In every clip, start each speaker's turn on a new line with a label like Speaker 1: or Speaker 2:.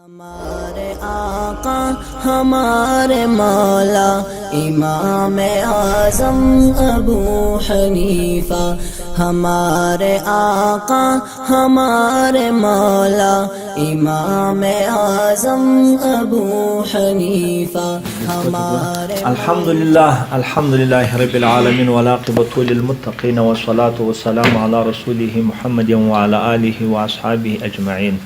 Speaker 1: हमारे आका हमारे मौला इमाम आज़म अबू हनीफा। हमारे आका हमारे मौला इमाम आज़म अबू हनीफा। हमारे
Speaker 2: अल्हम्दुलिल्लाह रब्बिल आलमीन वलाक़िबतु लिलमुत्तक़ीन वस्सलातु वस्सलामु अला रसूलिहि मुहम्मदिन व अला आलिहि व अस्हाबिहि अजमईन।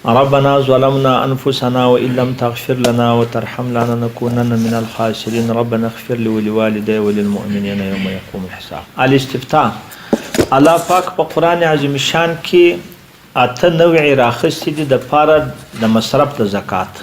Speaker 2: रब्बना ज़लमना अनफुसना व इल्लम तग़फिर लना व तरहमना लनकुनन्ना मिनल ख़ासिरीन। रब्बना इग़फिर ली व लिवालिदैया व लिलमुअमिनीना यौम यक़ूमुल हिसाब। अल-इस्तिफ़्ताह अल्लाह पाक په قرآن عظیم شان کې 8 نوع راخستې دي د پاره د مصرف د زکات.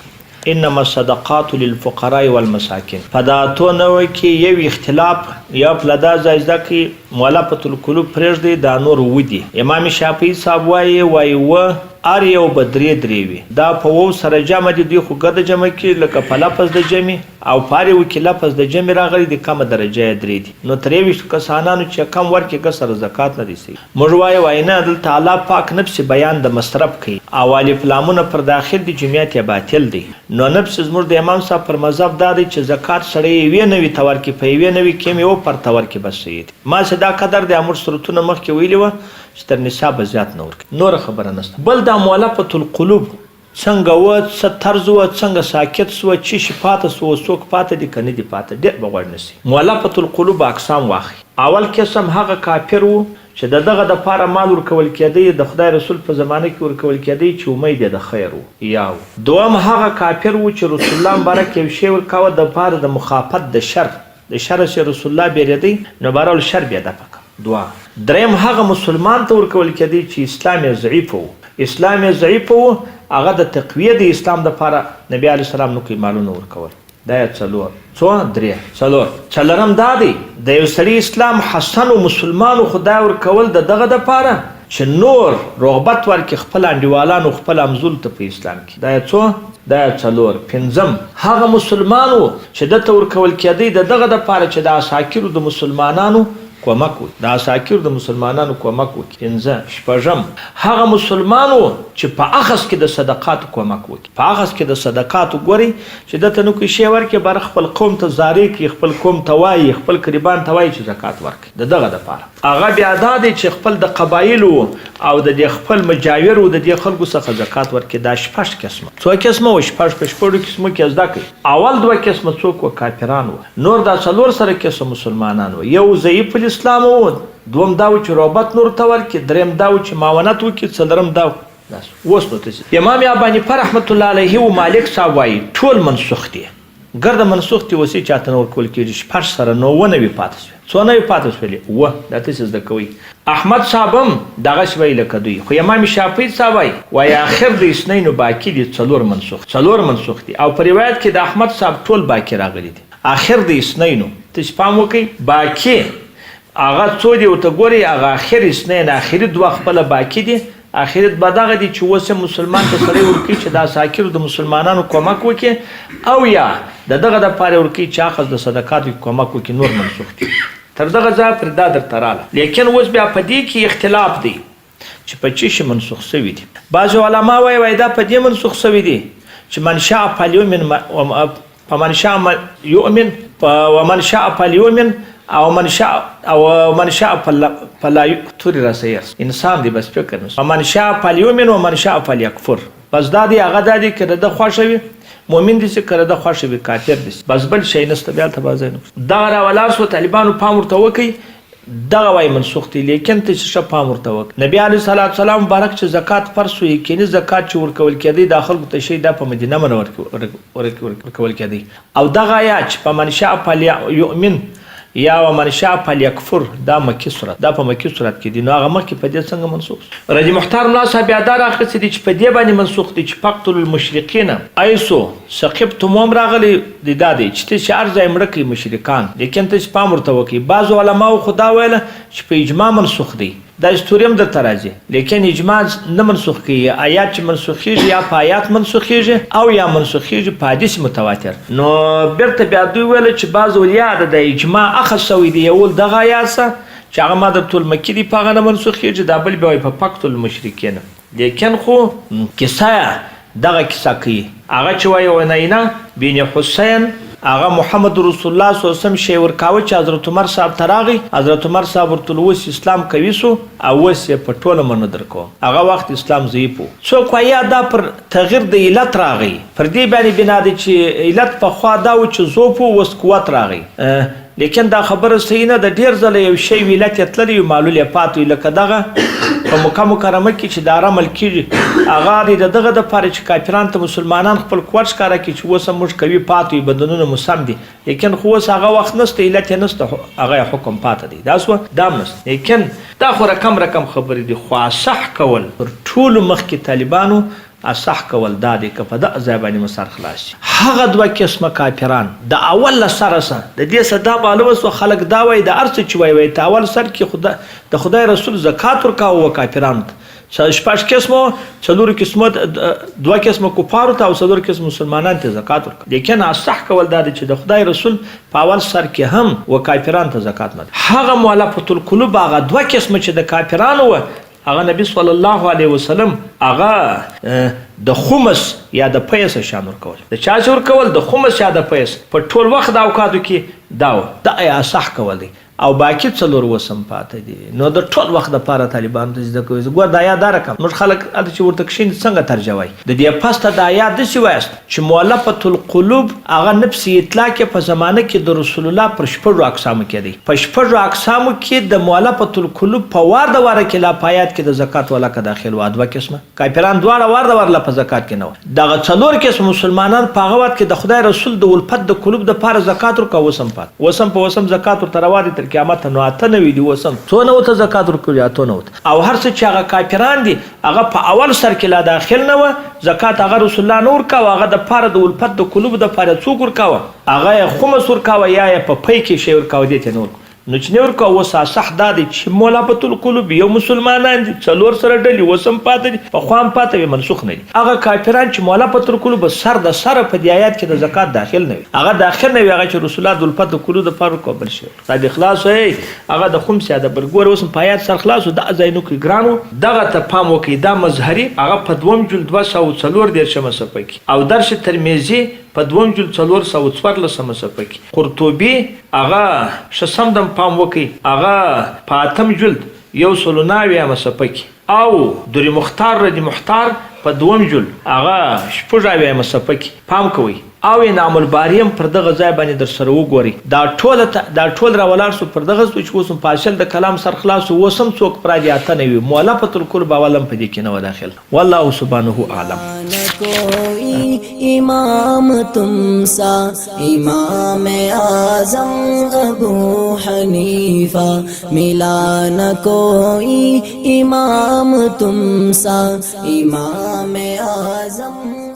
Speaker 2: انما الصدقات للفقراء والمساکین. په دا 8 نوع کې یو اختلاف یا پلدا زایده کې مؤلفة القلوب پرېږدي دا نور ودی. امام شافعي صاحب وایي و ار یو بدرې درې وي دا په وو سره جمع دي دوی خو ګرد جمع کې لکه په لفظ د جمع او پاره و کې لفظ د جمع راغلي د کمه درجه درې دي نو 23 کسانانو چې کم ورکې کسر زکات نه دي سي موږ وایو نه د تعالی پاک نفس بیان د مصرف کوي او الف لامونه پر داخل دي جمعیت باطل دي نو نفس زموږ د امام صاحب پر مذهب دا دي چې زکات سړی وی نه وي تور کې په وی نه وي کې یو پر تور کې بس سي ما صدا قدر د امر صورتونه مخ کې ویلی و چې تر نصاب زیات نور خبره نشته. بل دا مؤلفة القلوب څنګه و څه طرز و څنګه ساکت سو چې شفاعت سو څوک پاتې دي کنه دي پاتې ډېر بغوړ نسی. مؤلفة القلوب اقسام واخی. اول قسم هغه کافر وو چې دغه د پاره مال ورکول کېدی د خدای رسول په زمانه کې ورکول کېدی چې امید د خیر وو. یاو دوم هغه کافر وو چې رسول الله مبارک یو شی ورکاوه د پاره د مخافت د شر چې رسول الله بیریدی نو بارول شر بیا د پکا دوا. دریم هغه مسلمان ته ورکول کېدی چې اسلام ضعیف وو هغه د تقویه د اسلام د لپاره نبی علی السلام نو کې مالونه ورکول. دا څلورم دا دی د یو سړي اسلام حسن او مسلمانو خدای ورکول دغه د لپاره چې نور رغبت ورکړي خپل انډیوالانو خپل امزول ته په اسلام کې. دا څلور. پنځم هغه مسلمانو چې دته ورکول کېدی دغه د لپاره چې د اساکرو د مسلمانانو کومک وکړي د اساکرو د مسلمانانو کومک وکړي. پنځه. شپږم هغه مسلمانو چې په اخذ کې د صدقاتو کومک وکړي. په اخذ کې د صدقاتو ګوري چې دته نو کې شی ورکړي بر خپل قوم ته زاري کوي خپل قوم ته وایي خپل قربان ته وایي چې زکات ورکړي دغه د لپاره. هغه بیا دا دی چې خپل د قبایلو او د خپل مجاورو د دې خلکو څخه زکات ورکړي. دا شپږ قسمه څو قسمه و شپږ په شپږو قسمو کې زده کوي. اول دوه قسمه څوک و کافران و نور دا څلور سره قسم مسلمانان و. یو ضعیف الاسلام و دوم دا و چې رغبت نور ته ورکړي دریم دا و چې معاونت وکړي څلورم دا اوس نو ته امام ابو حنیفه رحمت الله علیه او مالک صاحب وایي ټول منسوخ دي ګرد منسوخ دي وسی چاته نور کول کېږي شپږ سره نو ونه وي پاتې شوی څو نه وي پاتې شوی و دا تاسو زده کوئ. احمد صاحب هم دغه شوی لکه دوی خو امام شافعي صاحب وایي اخر د اثنين باقی دي څلور منسوخ دي او په روایت کې د احمد صاحب ټول باقی راغلي دي اخر د اثنين تاسو پام وکئ باقی هغه څو دی او ته ګوري هغه اخر اثنين اخري دوه خپل باقی دي اخرت بدغه دي چې وسه مسلمان ته سره ورکی چې دا ساکر د مسلمانانو کومک وکي او یا دغه د پاره ورکی چې اخذ د صدقات کومک وکي نور منسوخ دي تر دغه ځای پر دا در تراله. لیکن اوس بیا په دې کې اختلاف دی چې په چی شي منسوخ شوی دي. بعض علما وایي دا په دې منسوخ شوی دي چې من شاء فليؤمن ومن شاء يؤمن ومن شاء فليؤمن او من شاء فلا توري راسير انسان دی بس فکر نس من شاء فليؤمن ومن شاء فليكفر. بس دا دی هغه دا دی کړه د خوښوي مؤمن دي چې کړه د خوښوي کافر دي بس بل شي نسته بیا ته بازای نو دا راولار سو طالبانو پام ورته وکي دغه وای منسوخ دي. لیکن ته چې پام ورته وک نبی عليه الصلاه والسلام مبارک چې زکات فرض وي کینی زکات چې ورکول کېدی داخل ته شي د په مدینه منور ورکول کېدی او دغه یا چې په من شاء فليؤمن یا ومن شاء فليكفر دا مکی صورت دا په مکی صورت کې دي نو هغه مکه په دې څنګه منسوخ. رضی محترم الله صاحب یادار اخستې دي چې په دې باندې منسوخ دي چې فقتل المشرکین ایسو ثقفتم راغلي دي دا دي چې ارزه امرکې مشرکان. لیکن ته پام ورته وکي بعض علما خدا ویل چې په اجماع منسوخ دي دا استوریم در تراځي لیکن اجماع نه منسوخ کیږي آیات چې منسوخیږي یا په آیات منسوخیږي او یا منسوخیږي په حدیث متواتر. نو بیرته بیا دوی ویل چې بعض ولیا د اجماع اخذ شوی دی یو دغه آیات چې هغه ماده مکی دی په هغه نه منسوخیږي دا بل بیا په فقتل المشرکین. لیکن خو کیسه دغه کیسه کوي هغه چې وایي ونینا بن حسین هغه محمد رسول الله صلی الله علیه وسلم شی ورکاوه چې حضرت عمر صاحب ته راغی حضرت عمر صاحب ورته اوس اسلام کوي سو او اوس یې په ټوله منو درکو هغه وخت اسلام ضعیف و څوک وایي دا پر تغییر د علت راغی پر دې باندې بنا دی چې علت په خوا دا و چې ضعف و اوس قوت راغی لیکن دا خبره صحیح نه د ډیر ځله یو شی علت یې تللی معلول یې پاتې لکه دغه په مکه مکرمه کې چې دا عمل کیږي هغه د دغه د پاره چې کافرانو ته مسلمانان خپل قوت ښکاره کړي چې اوس موږ کوي پاتې بدنونه مو سم دي لیکن خو اوس هغه وخت نشته علت یې نشته هغه حکم پاتې دی دا سو دام نشته لیکن دا خو رقم خبرې دي خو صح کول پر ټولو مخکې طالبانو اصح کول دا دی که په دغه ځای باندې مسار خلاص شي هغه دوه قسمه کافران د اول له سره د دې څه دا معلومه سوه خلک دا وایي د هر څه چې وایي د اول سر کې د خدای رسول زکات ورکاوه کافرانو ته شپږ قسمو څلور قسمه دوه قسمه کفارو ته او څلور قسمه مسلمانانو ته زکات ورکوه لیکن اصح کول دا دی چې د خدای رسول په اول سر کې هم و کافرانو ته زکات نه هغه مؤلفة القلوب هغه دوه قسمه چې د کافرانو و هغه نبی صلی الله علیه وسلم هغه د خمس یا د پیس شان ورکول د چا چې ورکول د خمس یا د پیس په ټول وخت د اوقاتو کې دا یا صح کول دی او باقي څلور وسم پاتې دي نو د ټول وخت لپاره طالبان ته زده کوي ګور دا یا دا رقم موږ خلک چې ورته کښین څنګه ترجمه د دې پسته دا یا د سی وایست چې مؤلفة القلوب هغه نفس اطلاق په زمانه کې د رسول الله پر شپږ اقسام کې دي په شپږ اقسام کې د مؤلفة القلوب په وار د واره کې لا پایات کې د زکات ولا کا داخل و دوه قسمه کافران دواړه وار د وار لا په زکات کې نه دغه څلور قسم مسلمانان په هغه وخت کې د خدای رسول د ولفت د قلوب د پاره زکات ورکوه وسم په وسم زکات ورته روا دي قیامت نو اته نوي دي وسم څونه وته زکات ورکوي اته نو او هر څه چې هغه کافران دي هغه په اول سر کې لا داخل نه و زکات هغه رسول الله نور کا هغه د پاره د ولفت د قلوب د پاره څوک ورکاوه هغه خمس ورکاوه یا په پي کې شی ورکاوه دي ته نور نو چې نور کا وسه صح دا دي چې مؤلفة القلوب یو مسلمانان دي څلور سره ډلې وسم پاتې دي په خوام پاتې منسوخ نه دي هغه کافران چې مؤلفة القلوب سر د سره په دې آیات کې د زکات داخل نه وي هغه داخل نه وي هغه چې رسول الله د ولفت قلوب د پر کوبل شي صاحب اخلاص وي هغه د خمس یا د برګور وسم په آیات سره خلاص د ازاینو کې ګرانو دغه ته پام وکي دا مظهري هغه په دوم جلد 204 د شمه صفحه او درس ترمذی په دوم جلد 414 صفحه کې قرطبي هغه شسم دم پام وکي هغه په اتم جلد 199 صفحه کې او دوری مختار ردی محتار په دوم جلد هغه شپږ صفحه کې پام کوي او انعام الباریم پر دغه ځای باندې در سره وګوري دا ټول راولار سو پر دغه چې اوسم پاشل د کلام سر خلاص وسم څوک پراجاته نه وي مؤلفة القلوب اولم په دې کې نه داخل والله سبحانه اعلم
Speaker 1: کوئی امام تم سا امام اعظم ابو حنیفہ ملا نہ کوئی امام تم سا امام اعظم